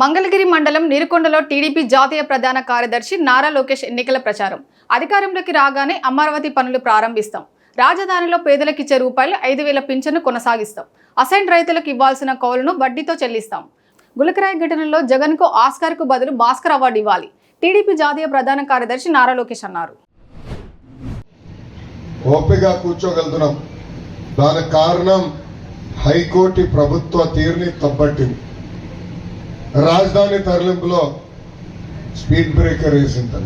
మంగళగిరి మండలం నీరుకొండలో టీడీపీ జాతీయ ప్రధాన కార్యదర్శి నారా లోకేష్ ఎన్నికల ప్రచారం. అధికారంలోకి రాగానే అమరావతి పనులు ప్రారంభిస్తాం, రాజధానిలో పేదలకు ఇచ్చే రూపాయలు 5,000 పింఛను కొనసాగిస్తాం, అసైన్ రైతులకు ఇవ్వాల్సిన కౌలును వడ్డీతో చెల్లిస్తాం. గులకరాయి ఘటనలో జగన్కు ఆస్కార్కు బదులు భాస్కర్ అవార్డు ఇవ్వాలి, టీడీపీ జాతీయ ప్రధాన కార్యదర్శి నారా లోకేష్ అన్నారు. ఓపికగా కూర్చోగలుగుతున్నాం. దానికి కారణం హైకోర్టు ప్రభుత్వ తీరుని తప్పట్టింది. రాజధాని తరలింపులో స్పీడ్ బ్రేకర్ వేసింది.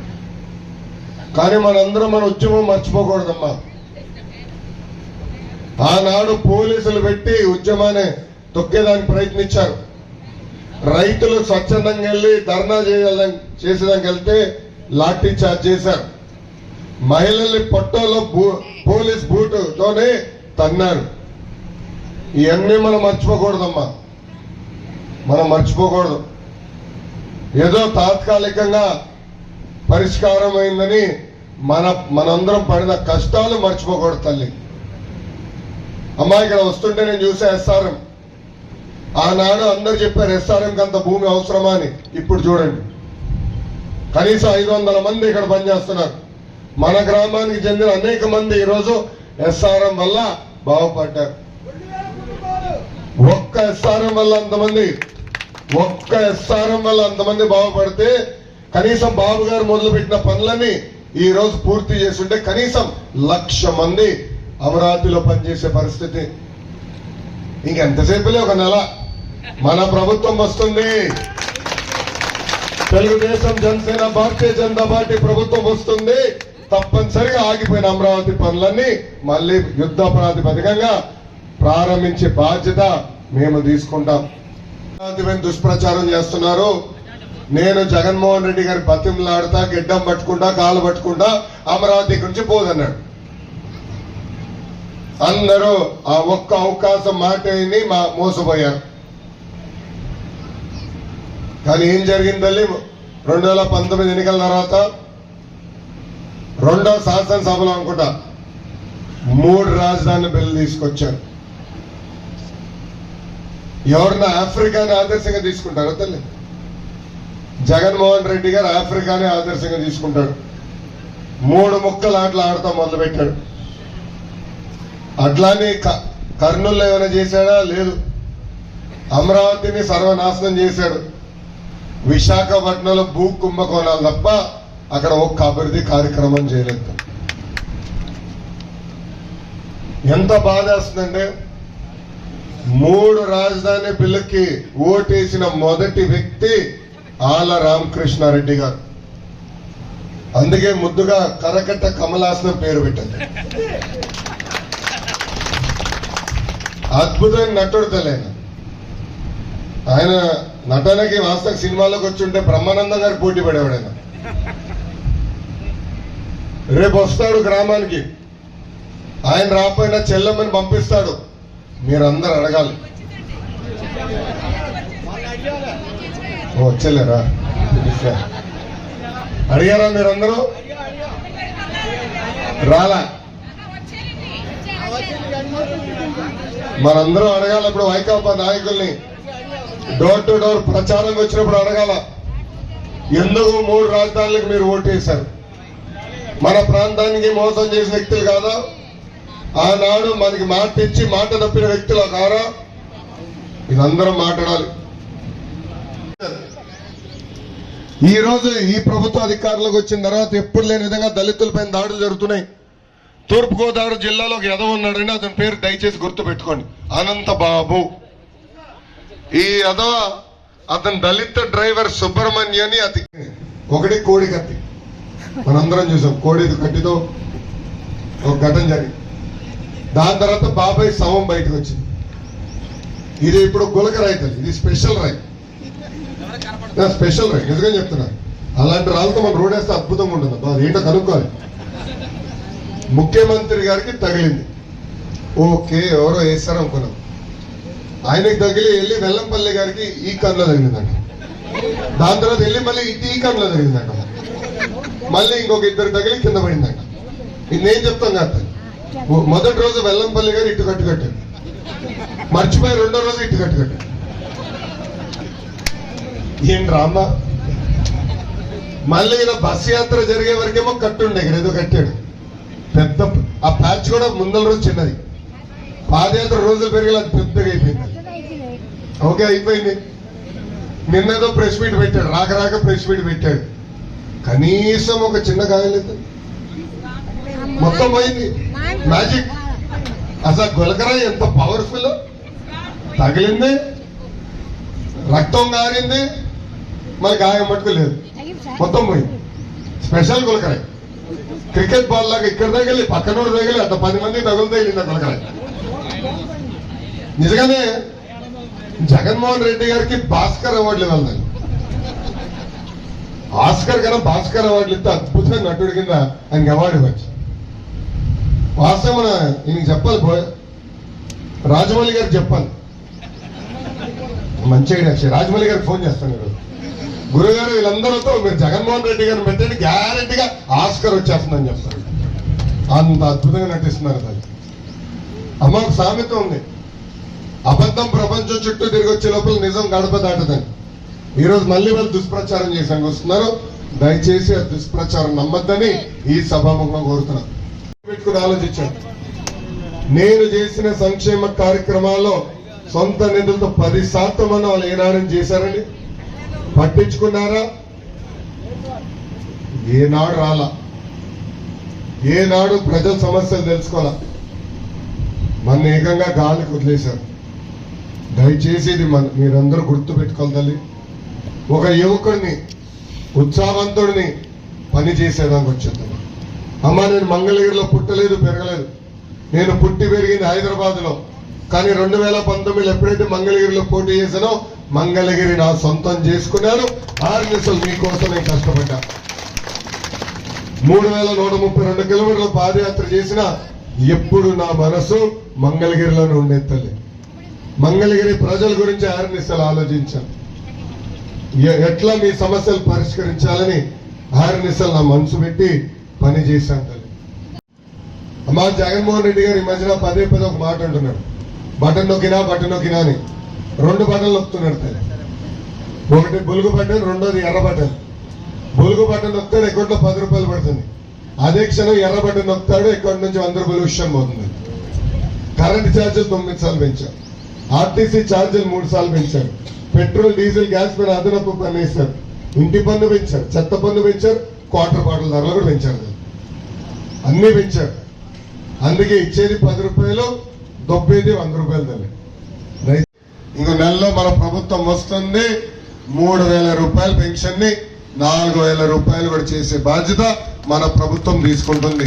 కానీ మనందరం మన ఉద్యమం మర్చిపోకూడదమ్మా. ఆనాడు పోలీసులు పెట్టి ఉద్యమాన్ని తొక్కేదానికి ప్రయత్నించారు. రైతులు స్వచ్ఛందంగా వెళ్ళి ధర్నా చేసేదానికి వెళ్తే లాఠీ చార్జ్ చేశారు. మహిళల్ని పొట్టలో పోలీస్ బూటుతోనే తన్నారు. ఇవన్నీ మనం మర్చిపోకూడదమ్మా, మనం మర్చిపోకూడదు. ఏదో తాత్కాలికంగా పరిష్కారం అయిందని మనందరం పడిన కష్టాలు మర్చిపోకూడదు తల్లి. అమ్మా ఇక్కడ వస్తుంటే నేను చూసే ఎస్ఆర్ఎం. ఆనాడు అందరు చెప్పారు ఎస్ఆర్ఎంకి అంత భూమి అవసరమా అని. ఇప్పుడు చూడండి, కనీసం 500 మంది ఇక్కడ పనిచేస్తున్నారు. మన గ్రామానికి చెందిన అనేక మంది ఈరోజు ఎస్ఆర్ఎం వల్ల బాగుపడ్డారు. ఒక్క ఎస్ఆర్ఎం వల్ల అంతమంది బాగుపడితే కనీసం బాబు గారు మొదలుపెట్టిన పనులని ఈ రోజు పూర్తి చేస్తుంటే కనీసం 1,00,000 మంది అమరావతిలో పనిచేసే పరిస్థితి. ఇంకెంతసేపులే, ఒక నెల మన ప్రభుత్వం వస్తుంది. తెలుగుదేశం, జనసేన, భారతీయ జనతా పార్టీ ప్రభుత్వం వస్తుంది. తప్పనిసరిగా ఆగిపోయిన అమరావతి పనులన్నీ మళ్ళీ యుద్ధ ప్రాతిపదికంగా ప్రారంభించే బాధ్యత మేము తీసుకుంటాం. దుష్ప్రచారం చేస్తున్నారు. నేను జగన్మోహన్ రెడ్డి గారి బతిమలాడుతా, గిడ్డం పట్టుకుంటా, కాలు పట్టుకుంటా అమరావతి గురించి పోదన్నాడు. అందరూ ఆ ఒక్క అవకాశం మాటని మోసపోయారు. కానీ ఏం జరిగిందని 2019 ఎన్నికల తర్వాత రెండో శాసనసభలో అనుకుంటా 3 రాజధాని బిల్లు తీసుకొచ్చారు. ఎవరన్నా ఆఫ్రికాని ఆదర్శంగా తీసుకుంటారో తల్లి? జగన్మోహన్ రెడ్డి గారు ఆఫ్రికాని ఆదర్శంగా తీసుకుంటాడు. 3 ముక్కలు ఆటలు ఆడతా మొదలు పెట్టాడు. అట్లానే కర్నూలులో ఏమైనా చేశాడా? లేదు. అమరావతిని సర్వనాశనం చేశాడు. విశాఖపట్నంలో భూ కుంభకోణాలు తప్ప అక్కడ ఒక్క అభివృద్ధి కార్యక్రమం చేయలేదు. ఎంత బాధ వస్తుందంటే 3 రాజధాని బిల్లుకి ఓటేసిన మొదటి వ్యక్తి ఆల రామకృష్ణారెడ్డి గారు. అందుకే ముద్దుగా కరకట్ట కమలాసనం పేరు పెట్టండి. అద్భుతమైన నటుడు తెలియన ఆయన నటనకి వాస్తవ సినిమాలోకి వచ్చి ఉంటే బ్రహ్మానందం గారు పోటీ పడేవాడు. ఆయన రేపు వస్తాడు గ్రామానికి. ఆయన రాకపోయినా చెల్లెమ్మని పంపిస్తాడు. మీరందరూ అడగాలి. వచ్చలేరా? అడిగారా మీరందరూ? రాలా? మనందరూ అడగాలి. ఇప్పుడు వైకాపా నాయకుల్ని డోర్ టు డోర్ ప్రచారం వచ్చినప్పుడు అడగాల, ఎందుకు 3 రాజధానులకు మీరు ఓటేశారు? మన ప్రాంతానికి మోసం చేసిన వ్యక్తులు కాదా? ఆనాడు మనకి మాట తెచ్చి మాట తప్పిన వ్యక్తులు కారా? ఇదందరం మాట్లాడాలి. ఈ రోజు ఈ ప్రభుత్వ అధికారులకు వచ్చిన తర్వాత ఎప్పుడు లేని విధంగా దళితులపైన దాడులు జరుగుతున్నాయి. తూర్పుగోదావరి జిల్లాలో ఒక ఎదవ ఉన్నాడండి, అతని పేరు దయచేసి గుర్తు పెట్టుకోండి, అనంత బాబు. ఈ ఎదవ అతని దళిత డ్రైవర్ సుబ్రహ్మణ్యని ఒకటి కోడి కత్తి మనందరం చూసాం. కోడి కత్తితో ఒక ఘటన జరిగింది. దాని తర్వాత బాబాయ్ శవం బయటకు వచ్చింది. ఇది ఇప్పుడు గులక రైతు, ఇది స్పెషల్ రైతు, స్పెషల్ రైతు. నిజంగా చెప్తున్నా, అలాంటి రాళ్ళతో మనం రోడ్ వేస్తే అద్భుతంగా ఉంటుంది. ఏంటో కనుక్కోవాలి. ముఖ్యమంత్రి గారికి తగిలింది. ఓకే, ఎవరో వేస్తారు అనుకున్నాం. ఆయనకి తగిలి వెళ్ళి వెల్లంపల్లి గారికి ఈ కన్నులో తగిలిందంట. దాని తర్వాత వెళ్ళి మళ్ళీ ఈ కన్నులో తగిలిందంట. మళ్ళీ ఇంకొక 2 తగిలి కింద పడిందంట. ఇది నేను చెప్తాను కాదు. మొదటి రోజు వెల్లంపల్లి గారు ఇటు కట్టారు, మర్చిపోయి 2వ రోజు ఇటు కట్టారు. ఏం రామ్మా మళ్ళీ ఈయన బస్ యాత్ర జరిగే వరకేమో కట్టుండే ఇక్కడ ఏదో కట్టాడు పెద్ద ఆ ప్యాచ్ కూడా ముందల రోజు చిన్నది పాదయాత్ర రోజులు పెరిగి అది పెద్దగా అయిపోయింది ఓకే అయిపోయింది నిన్నేదో ప్రెస్ మీట్ పెట్టాడు రాక ప్రెస్ మీట్ పెట్టాడు కనీసం ఒక చిన్న గాయలేదు మొత్తం పోయింది మ్యాజిక్ అసలు గులకరాయి ఎంత పవర్ఫుల్ తగిలింది రక్తం గారింది మరి గాయం మట్టుకు లేదు మొత్తం పోయింది స్పెషల్ గులకరాయి క్రికెట్ బాల్ లాగా ఇక్కడ తగిలి పక్కనోడు తగిలి అంత 10 మంది తగులు తగిలింది గులకరాయి నిజంగానే జగన్మోహన్ రెడ్డి గారికి భాస్కర్ అవార్డులు ఇవ్వాలి ఆస్కర్ కన్నా భాస్కర్ అవార్డులు ఇస్తే అద్భుతంగా నటుడి కింద ఆయనకి అవార్డు ఇవ్వచ్చు వాస్తవం మన ఈయనకి చెప్పాలి రాజమౌళి గారికి చెప్పాలి మంచి ఐడియా రాజమౌళి గారికి ఫోన్ చేస్తాను ఈరోజు గురుగారు వీళ్ళందరితో మీరు జగన్మోహన్ రెడ్డి గారిని పెట్టండి గ్యారెంటీగా ఆస్కర్ వచ్చేస్తుందని చెప్తారు అంత అద్భుతంగా నటిస్తున్నారు దాన్ని అమ్మ ఒక సామెత ఉంది అబద్ధం ప్రపంచం చుట్టూ తిరిగి వచ్చే లోపల నిజం గడప దాటదని ఈరోజు మళ్ళీ వాళ్ళు దుష్ప్రచారం చేసానికి వస్తున్నారు దయచేసి ఆ దుష్ప్రచారం నమ్మద్దని ఈ సభాముఖంగా కోరుతున్నాను పెట్టుకుని ఆలోచించాను నేను చేసిన సంక్షేమ కార్యక్రమాల్లో సొంత నిధులతో 10% అన్న వాళ్ళు ఏనాడని చేశారండి పట్టించుకున్నారా ఏనాడు రాలా ఏనాడు ప్రజల సమస్యలు తెలుసుకోవాలా మన ఏకంగా గాలికి వదిలేశారు దయచేసి ఇది మీరందరూ గుర్తు పెట్టుకోవాలి తల్లి ఒక యువకుడిని ఉత్సాహవంతుడిని పని చేసేదానికి వచ్చేద్దాం అమ్మ నేను మంగళగిరిలో పుట్టలేదు పెరగలేదు నేను పుట్టి పెరిగింది హైదరాబాద్ లో కానీ 2019 ఎప్పుడైతే మంగళగిరిలో పోటీ చేశానో మంగళగిరి నా సొంతం చేసుకున్నాను 6 నిమిషాలు మీకోసం నేను కష్టపడ్డా 3132 కిలోమీటర్ల పాదయాత్ర చేసిన ఎప్పుడు నా మనసు మంగళగిరిలోనే ఉండే తల్లి మంగళగిరి ప్రజల గురించి 6 నిమిషాలు ఆలోచించాను ఎట్లా మీ సమస్యలు పరిష్కరించాలని 6 నిమిషాలు నా మనసు పెట్టి పని చేశాను తల్లి అమ్మా జగన్మోహన్ రెడ్డి గారు ఈ మధ్యన పదే ఒక మాట అంటున్నాడు బటన్ నొక్కినా అని 2 బటన్లు నొక్కుతున్నాడు తల్లి ఒకటి బులుగు బటన్ రెండోది ఎర్ర బటన్ బులుగు బటన్ నొక్కుతాడు అకౌంట్లో 10 రూపాయలు పడుతుంది అదే క్షణం ఎర్ర బటన్ నొక్కుతాడు అకౌంట్ నుంచి 100 రూపాయలు విషయం పోతుంది కరెంట్ ఛార్జీలు 9 సార్లు పెంచారు ఆర్టీసీ ఛార్జీలు 3 సార్లు పెంచారు పెట్రోల్ డీజిల్ గ్యాస్ పైన అదనపు పన్ను వేశారు ఇంటి పన్ను పెంచారు చెత్త పన్ను పెంచారు క్వార్టర్ బాటిల్ ధరలు కూడా పెంచారు అన్ని పెంచారు అందుకే ఇచ్చేది 10 రూపాయలు దొబ్బేది 100 రూపాయలు తల్లి ఇంకో నెలలో మన ప్రభుత్వం వస్తుంది 3000 రూపాయల పెన్షన్ ని 4000 రూపాయలు కూడా చేసే బాధ్యత మన ప్రభుత్వం తీసుకుంటుంది